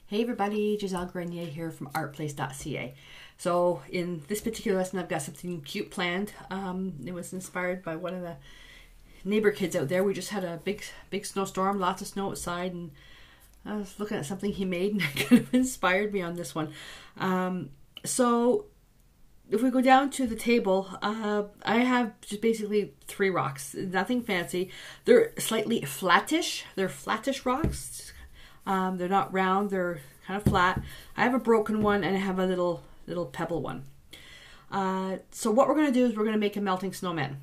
Hey everybody, Gisele Grenier here from artplace.ca. So in this particular lesson I've got something cute planned. It was inspired by one of the neighbor kids out there. We just had a big snowstorm, lots of snow outside, and I was looking at something he made and it kind of inspired me on this one. So if we go down to the table, I have just basically 3 rocks, nothing fancy. They're slightly flattish. They're flattish rocks. They're not round, they're kind of flat. I have a broken one and I have a little pebble one. So what we're going to do is we're going to make a melting snowman.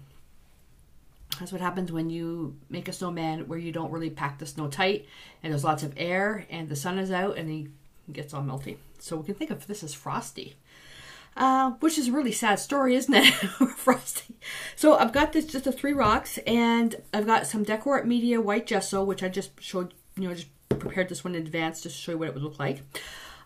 That's what happens when you make a snowman where you don't really pack the snow tight and there's lots of air and the sun is out and he gets all melty. So we can think of this as Frosty. Which is a really sad story, isn't it? Frosty. So I've got just the 3 rocks, and I've got some Decor Art Media white gesso, which I just showed, just prepared this one in advance just to show you what it would look like.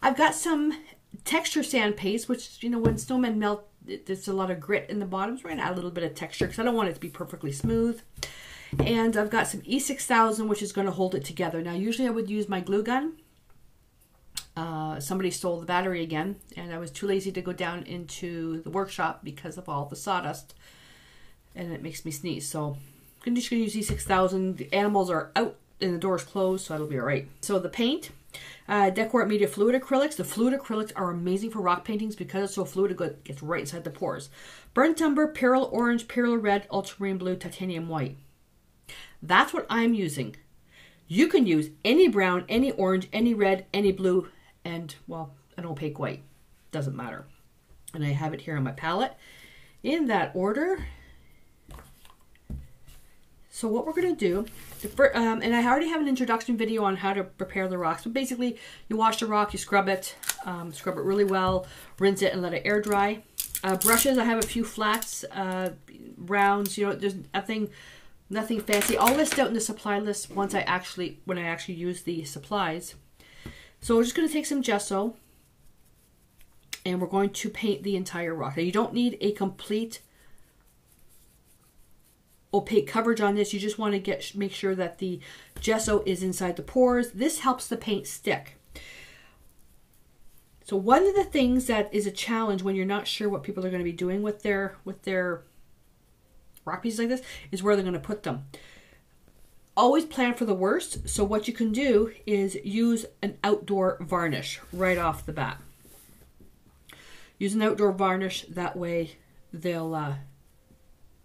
I've got some texture sand paste, which, when snowmen melt, there's a lot of grit in the bottom, so we're going to add a little bit of texture because I don't want it to be perfectly smooth. And I've got some E6000, which is going to hold it together. Now, usually I would use my glue gun. Somebody stole the battery again, and I was too lazy to go down into the workshop because of all the sawdust, and it makes me sneeze. So I'm just going to use E6000. The animals are out and the door's closed, so it'll be all right. So the paint, Decor Art Media fluid acrylics. The fluid acrylics are amazing for rock paintings because it's so fluid, it gets right inside the pores. Burnt umber, Pyrrole orange, Pyrrole red, ultramarine blue, titanium white. That's what I'm using. You can use any brown, any orange, any red, any blue, and, well, an opaque white. Doesn't matter. And I have it here on my palette in that order. So what we're going to do, and I already have an introduction video on how to prepare the rocks. But basically, you wash the rock, you scrub it really well, rinse it, and let it air dry. Brushes, I have a few flats, rounds. There's nothing fancy. All listed out in the supply list when I actually use the supplies. So we're just going to take some gesso, and we're going to paint the entire rock. Now, you don't need a complete opaque coverage on this. You just want to make sure that the gesso is inside the pores. This helps the paint stick. So one of the things that is a challenge when you're not sure what people are going to be doing with their rock pieces like this is where they're going to put them. Always plan for the worst. So what you can do is use an outdoor varnish right off the bat. Use an outdoor varnish, that way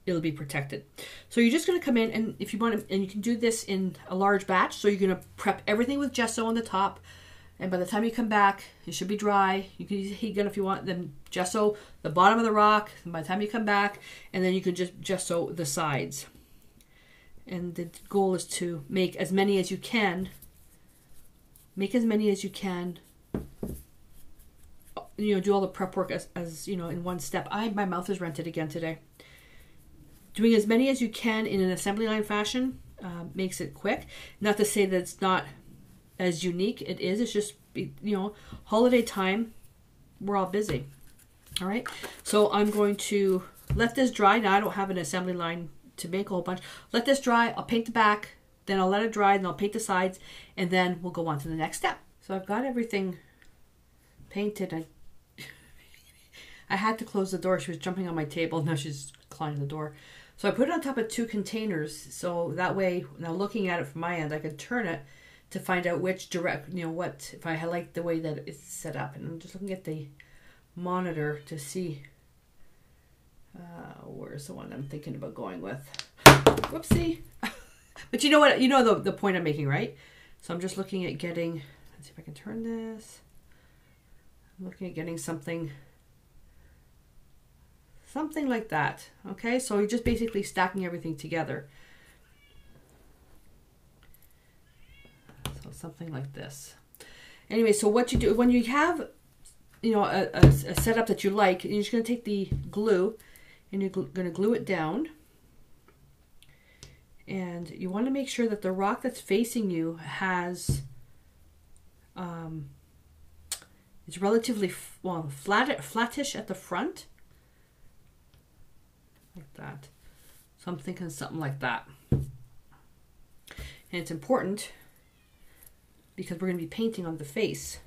it'll be protected. So you're just going to come in, and if you want to, and you can do this in a large batch. So you're going to prep everything with gesso on the top, and by the time you come back, it should be dry. You can use a heat gun if you want. Then gesso the bottom of the rock, and by the time you come back, and then you can just gesso the sides. And the goal is to make as many as you can. Make as many as you can. Do all the prep work as in one step. My mouth is rented again today. Doing as many as you can in an assembly line fashion makes it quick. Not to say that it's not as unique. It is. It's just, holiday time. We're all busy. All right. So I'm going to let this dry. Now I don't have an assembly line to make a whole bunch. Let this dry. I'll paint the back. Then I'll let it dry. Then I'll paint the sides. And then we'll go on to the next step. So I've got everything painted. I had to close the door. She was jumping on my table. Now she's climbing the door. So I put it on top of 2 containers, so that way, now looking at it from my end, I could turn it to find out which if I like the way that it's set up. And I'm just looking at the monitor to see where's the one I'm thinking about going with. Whoopsie. But you know what? You know the point I'm making, right? So I'm just looking at getting, let's see if I can turn this. I'm looking at getting something like that. Okay, so you're just basically stacking everything together. So something like this. Anyway, so what you do when you have a setup that you like, you're just going to take the glue and you're going to glue it down. And you want to make sure that the rock that's facing you has it's relatively flattish at the front. Like that. So I'm thinking something like that. And it's important because we're going to be painting on the face.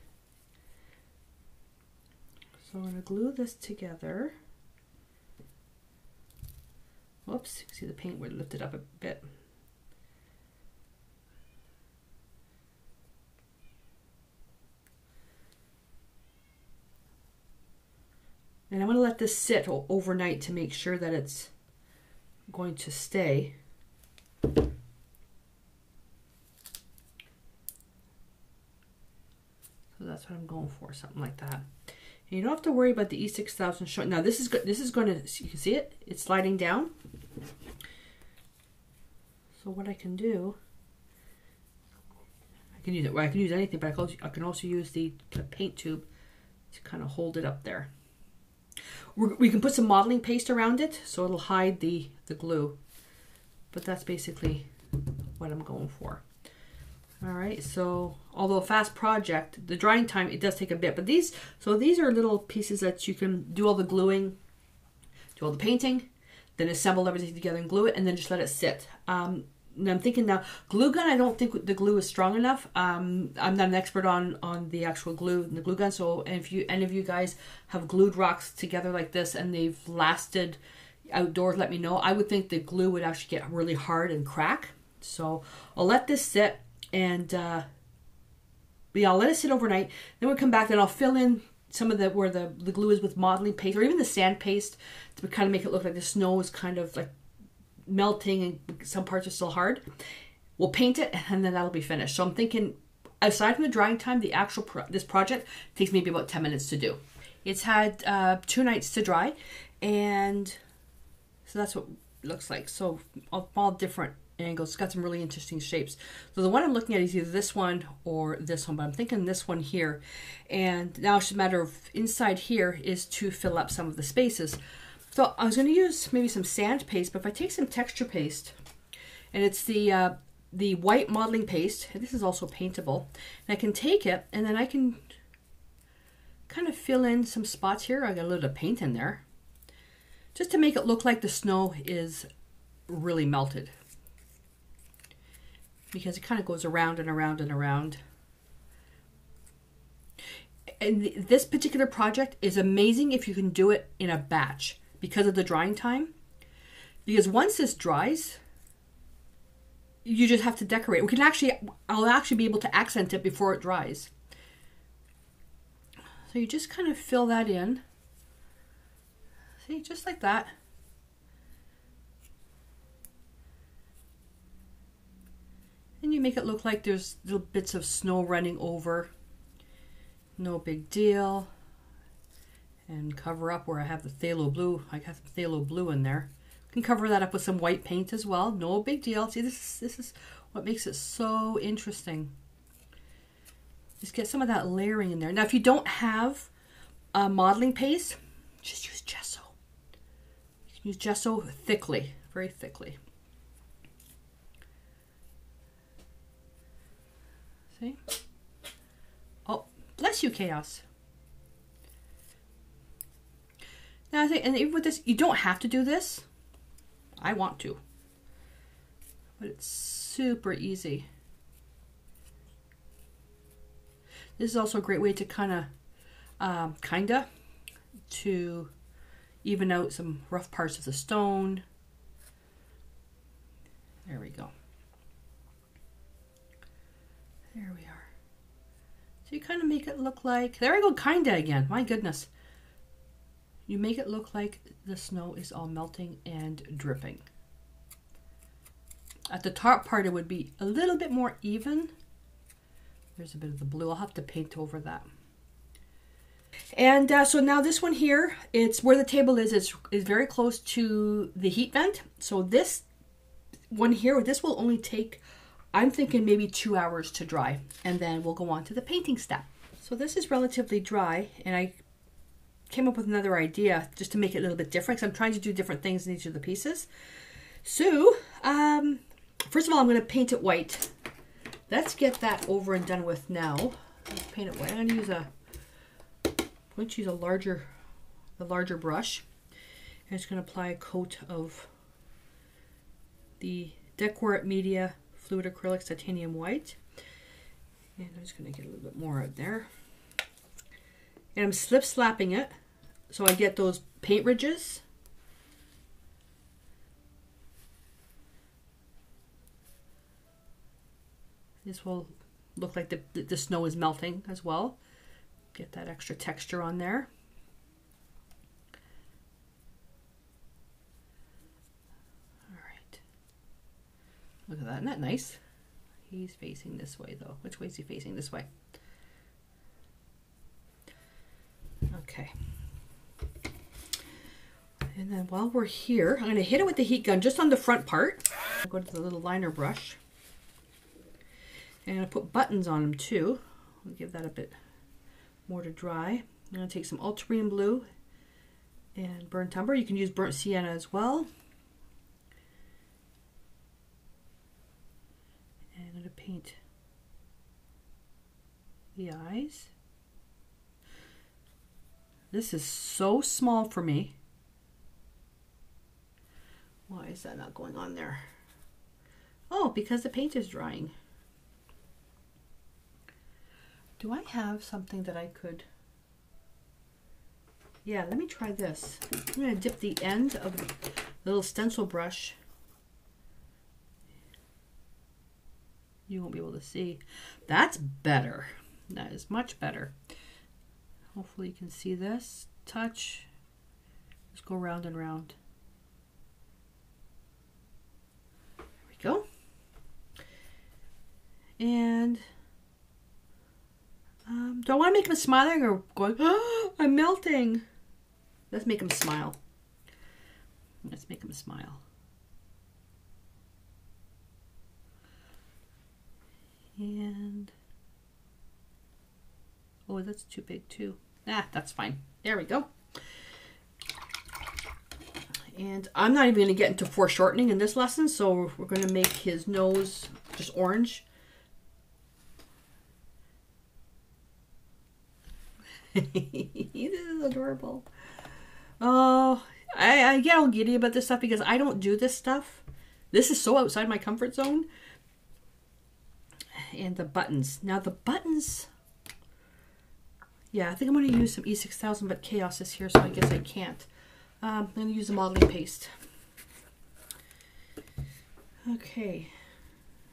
So I'm going to glue this together. Whoops, see the paint would lift it up a bit. And I'm going to let this sit overnight to make sure that it's going to stay. So that's what I'm going for, something like that. And you don't have to worry about the E6000 showing. Now this is good. This is going to, you can see it. It's sliding down. So what I can do, I can use it. Well, I can use anything, but I can also use the paint tube to kind of hold it up there. We can put some modeling paste around it so it'll hide the glue, but that's basically what I'm going for. All right, so although a fast project, the drying time, it does take a bit, but these are little pieces that you can do all the gluing, do all the painting, then assemble everything together and glue it, and then just let it sit. And I'm thinking now, glue gun, I don't think the glue is strong enough. I'm not an expert on the actual glue and the glue gun, so if any of you guys have glued rocks together like this and they've lasted outdoors, let me know. I would think the glue would actually get really hard and crack. So I'll let this sit, and yeah, I'll let it sit overnight. Then we'll come back, then I'll fill in some of where the glue is with modeling paste, or even the sand paste, to kind of make it look like the snow is kind of like melting and some parts are still hard. We'll paint it and then that'll be finished. So I'm thinking, aside from the drying time, the actual this project takes maybe about 10 minutes to do. It's had 2 nights to dry, and so that's what it looks like. So all different angles. It's got some really interesting shapes. So the one I'm looking at is either this one or this one, but I'm thinking this one here. And now it's just a matter of inside here is to fill up some of the spaces. So I was going to use maybe some sand paste, but if I take some texture paste, and it's the white modeling paste, and this is also paintable, and I can take it and then I can kind of fill in some spots here. I got a little paint in there just to make it look like the snow is really melted, because it kind of goes around and around and around. And this particular project is amazing if you can do it in a batch, because of the drying time. Because once this dries, you just have to decorate. I'll actually be able to accent it before it dries. So you just kind of fill that in. See, just like that. And you make it look like there's little bits of snow running over. No big deal. And cover up where I have the phthalo blue. I got some phthalo blue in there. Can cover that up with some white paint as well. No big deal. See, this is what makes it so interesting. Just get some of that layering in there. Now, if you don't have modeling paste, just use gesso. You can use gesso thickly, very thickly. See? Oh, bless you, Chaos. Now, I think, and even with this, you don't have to do this. I want to. But it's super easy. This is also a great way to kinda to even out some rough parts of the stone. There we go. There we are. So you kind of make it look like, there I go, kinda again, my goodness. You make it look like the snow is all melting and dripping. At the top part, it would be a little bit more even. There's a bit of the blue. I'll have to paint over that. And so now this one here, it's where the table is very close to the heat vent. So this one here, this will only take, I'm thinking maybe 2 hours to dry. And then we'll go on to the painting step. So this is relatively dry, and I came up with another idea just to make it a little bit different, because I'm trying to do different things in each of the pieces. So, first of all, I'm going to paint it white. Let's get that over and done with now. Let's paint it white. I'm going to use a larger brush. I'm just going to apply a coat of the Decor Media Fluid Acrylics Titanium White. And I'm just going to get a little bit more out there. And I'm slip slapping it so I get those paint ridges. This will look like the snow is melting as well. Get that extra texture on there. All right. Look at that. Isn't that nice? He's facing this way though. Which way is he facing? This way. Okay. And then while we're here, I'm going to hit it with the heat gun just on the front part. I'll go to the little liner brush. And I'm going to put buttons on them too. I'll give that a bit more to dry. I'm going to take some ultramarine blue and burnt umber. You can use burnt sienna as well. And I'm going to paint the eyes. This is so small for me. Why is that not going on there? Oh, because the paint is drying. Do I have something that I could... Yeah, let me try this. I'm going to dip the end of the little stencil brush. You won't be able to see. That's better. That is much better. Hopefully you can see this. Touch. Just go round and round. There we go. And... do I want to make him smiling or going, oh, I'm melting? Let's make him smile. Let's make him smile. And, oh, that's too big too. Ah, that's fine. There we go. And I'm not even going to get into foreshortening in this lesson, so we're going to make his nose just orange. This is adorable. Oh, I get all giddy about this stuff because I don't do this stuff. This is so outside my comfort zone. And the buttons. Now the buttons... Yeah, I think I'm going to use some E6000, but Chaos is here, so I guess I can't. I'm going to use the modeling paste. Okay.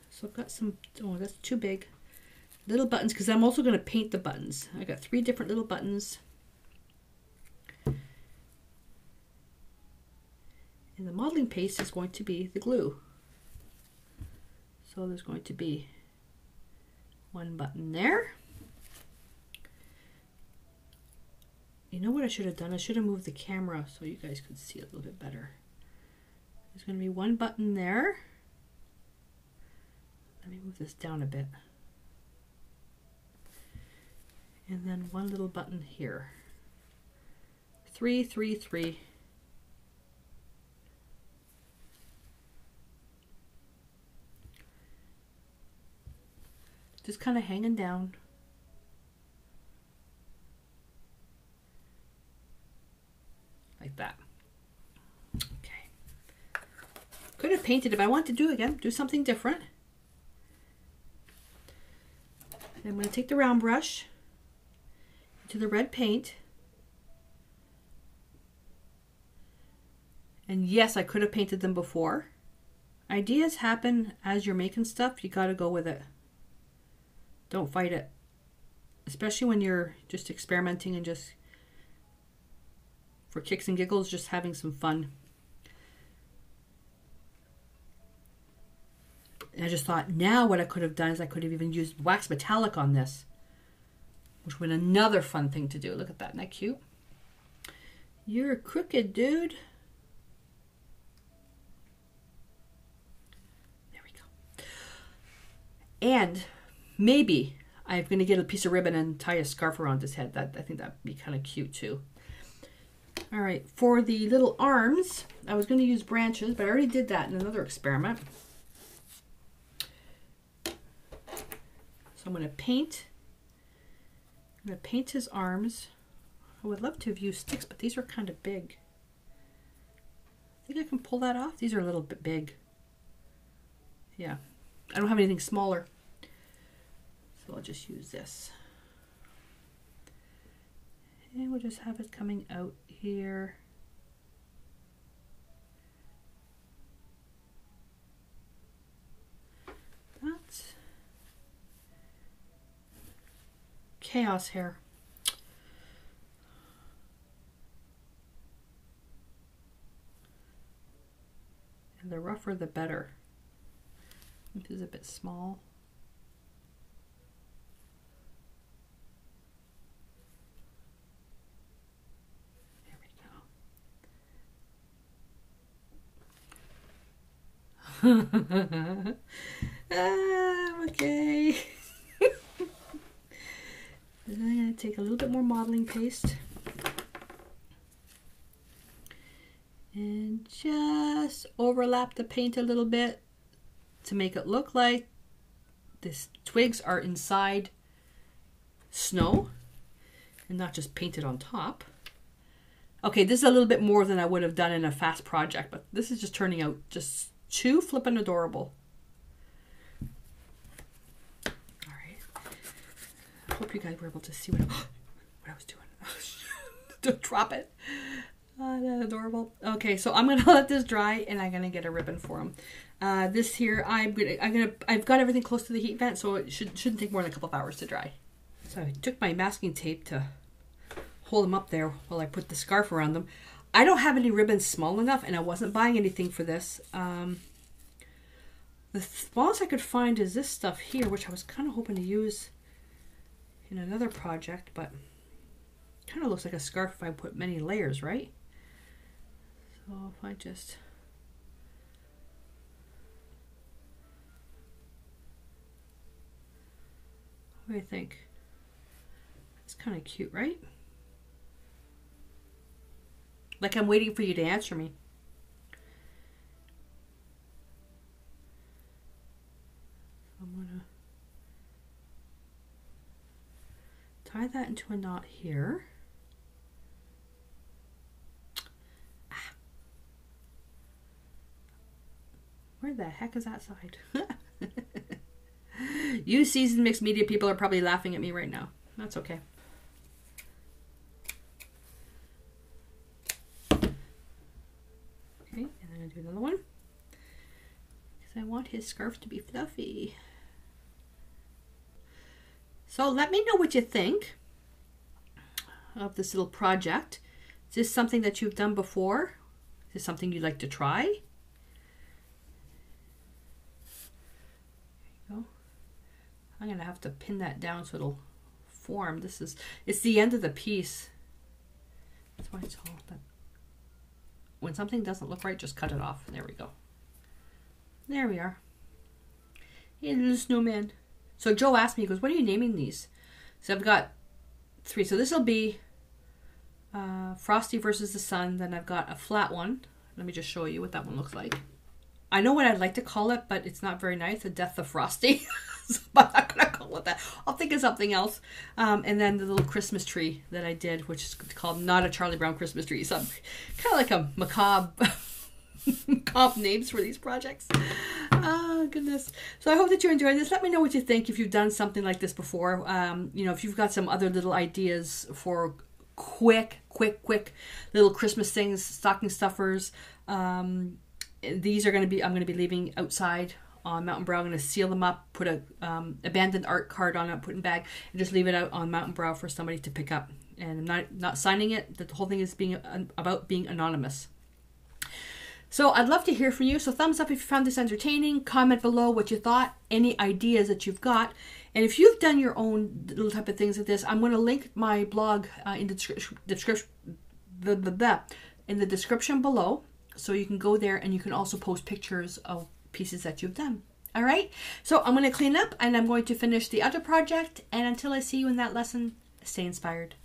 So I've got some... Oh, that's too big. Little buttons, because I'm also going to paint the buttons. I got 3 different little buttons. And the modeling paste is going to be the glue. So there's going to be 1 button there. You know what I should have done? I should have moved the camera so you guys could see it a little bit better. There's going to be 1 button there. Let me move this down a bit. And then 1 little button here. 3, 3, 3. Just kind of hanging down. Like that. Okay. Could have painted if I want to do it again. Do something different. And I'm going to take the round brush to the red paint. And yes, I could have painted them before. Ideas happen as you're making stuff. You got to go with it. Don't fight it. Especially when you're just experimenting and just for kicks and giggles, just having some fun. And I just thought now what I could have done is I could have even used wax metallic on this, which would be another fun thing to do. Look at that. Isn't that cute? You're crooked, dude. There we go. And maybe I'm going to get a piece of ribbon and tie a scarf around his head. I think that'd be kind of cute too. All right, for the little arms, I was going to use branches, but I already did that in another experiment. So I'm going to paint. I'm going to paint his arms. I would love to have used sticks, but these are kind of big. I think I can pull that off. These are a little bit big. Yeah, I don't have anything smaller. So I'll just use this. And we'll just have it coming out here. That's chaos hair. And the rougher the better. This is a bit small. Okay. Then I'm going to take a little bit more modeling paste and just overlap the paint a little bit to make it look like these twigs are inside snow and not just painted on top. Okay, this is a little bit more than I would have done in a fast project, but this is just turning out just too flippin' adorable. All right. I hope you guys were able to see what I was doing. Don't drop it. Oh, that's adorable. Okay, so I'm gonna let this dry, and I'm gonna get a ribbon for them. This here, I've got everything close to the heat vent, so it shouldn't take more than a couple of hours to dry. So I took my masking tape to hold them up there while I put the scarf around them. I don't have any ribbons small enough, and I wasn't buying anything for this. The smallest I could find is this stuff here, which I was kind of hoping to use in another project, but kind of looks like a scarf if I put many layers, right? So if I just... What do you think? It's kind of cute, right? Like I'm waiting for you to answer me. I'm gonna tie that into a knot here. Ah. Where the heck is that side? You seasoned mixed media people are probably laughing at me right now. That's okay. Okay, and I'm going to do another one. Because I want his scarf to be fluffy. So let me know what you think of this little project. Is this something that you've done before? Is this something you'd like to try? There you go. I'm going to have to pin that down so it'll form. It's the end of the piece. That's why it's all that. When something doesn't look right, just cut it off. There we go. There we are. Hey, little snowman. So Joe asked me, he goes, what are you naming these? So I've got 3. So this will be Frosty versus the Sun. Then I've got a flat one. Let me just show you what that one looks like. I know what I'd like to call it, but it's not very nice. The Death of Frosty. So I'm not going to call it that. I'll think of something else. And then the little Christmas tree that I did, which is called Not a Charlie Brown Christmas Tree. So I'm kind of like a macabre names for these projects. Oh, goodness. So I hope that you enjoyed this. Let me know what you think if you've done something like this before. You know, if you've got some other little ideas for quick little Christmas things, stocking stuffers. These are going to be, I'm going to be leaving outside on Mountain Brow. I'm going to seal them up, put a abandoned art card on it, put in bag, and just leave it out on Mountain Brow for somebody to pick up. And I'm not signing it. The whole thing is about being anonymous. So I'd love to hear from you. So thumbs up if you found this entertaining. Comment below what you thought, any ideas that you've got. And if you've done your own little type of things like this, I'm going to link my blog in the description below. So you can go there and you can also post pictures of pieces that you've done. All right. So I'm going to clean up and I'm going to finish the other project. And until I see you in that lesson, stay inspired.